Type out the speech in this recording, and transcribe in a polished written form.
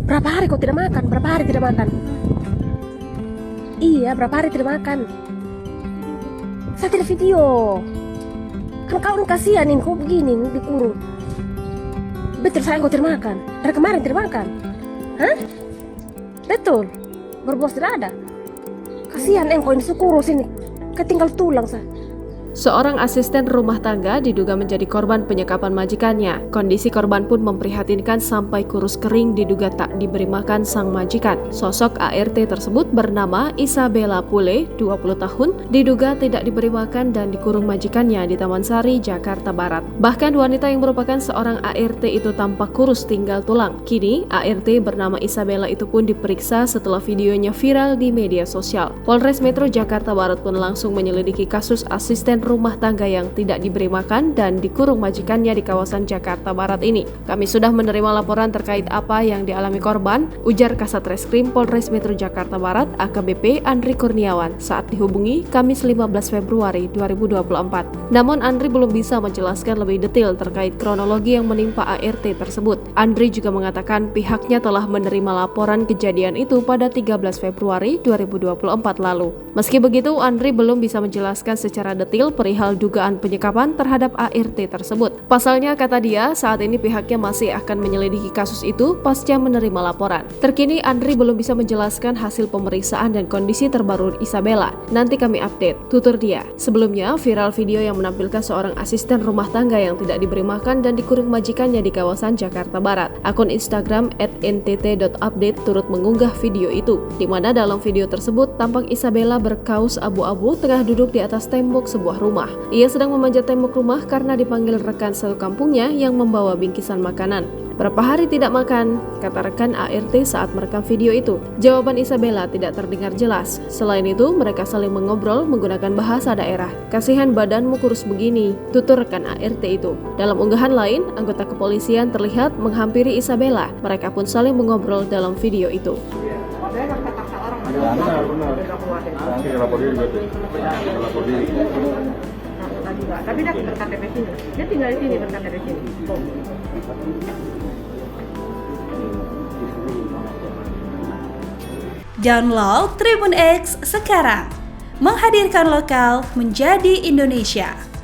Berapa hari kau tidak makan? Berapa hari tidak makan? Iya, berapa hari tidak makan? Saya tidak video. Kan kau kasihanin kau begini dikurung. Betul sayang kau tidak makan. Dari kemarin tidak makan. Hah? Betul. Berbos tidak ada. Kasihan kau ini sukurung sini. Ketinggal tulang saya. Seorang asisten rumah tangga diduga menjadi korban penyekapan majikannya. Kondisi korban pun memprihatinkan sampai kurus kering diduga tak diberi makan sang majikan. Sosok ART tersebut bernama Isabella Pule, 20 tahun, diduga tidak diberi makan dan dikurung majikannya di Taman Sari, Jakarta Barat. Bahkan wanita yang merupakan seorang ART itu tampak kurus tinggal tulang. Kini, ART bernama Isabella itu pun diperiksa setelah videonya viral di media sosial. Polres Metro Jakarta Barat pun langsung menyelidiki kasus asisten rumah tangga yang tidak diberi makan dan dikurung majikannya di kawasan Jakarta Barat ini. Kami sudah menerima laporan terkait apa yang dialami korban, ujar Kasat Reskrim Polres Metro Jakarta Barat AKBP Andri Kurniawan saat dihubungi Kamis 15 Februari 2024. Namun Andri belum bisa menjelaskan lebih detail terkait kronologi yang menimpa ART tersebut. Andri juga mengatakan pihaknya telah menerima laporan kejadian itu pada 13 Februari 2024 lalu. Meski begitu, Andri belum bisa menjelaskan secara detail perihal dugaan penyekapan terhadap ART tersebut. Pasalnya, kata dia, saat ini pihaknya masih akan menyelidiki kasus itu pasca menerima laporan. Terkini, Andri belum bisa menjelaskan hasil pemeriksaan dan kondisi terbaru Isabella. Nanti kami update, tutur dia. Sebelumnya, viral video yang menampilkan seorang asisten rumah tangga yang tidak diberi makan dan dikurung majikannya di kawasan Jakarta Barat. Akun Instagram @ntt.update turut mengunggah video itu, di mana dalam video tersebut tampak Isabella berkaus abu-abu tengah duduk di atas tembok sebuah rumah. Ia sedang memanjat tembok rumah karena dipanggil rekan satu kampungnya yang membawa bingkisan makanan. Berapa hari tidak makan, kata rekan ART saat merekam video itu. Jawaban Isabella tidak terdengar jelas. Selain itu, mereka saling mengobrol menggunakan bahasa daerah. Kasihan badanmu kurus begini, tutur rekan ART itu. Dalam unggahan lain, anggota kepolisian terlihat menghampiri Isabella. Mereka pun saling mengobrol dalam video itu. Tapi dia berKTP sini. Dia tinggal di sini berKTP sini. Download Tribun X sekarang. Menghadirkan lokal menjadi Indonesia.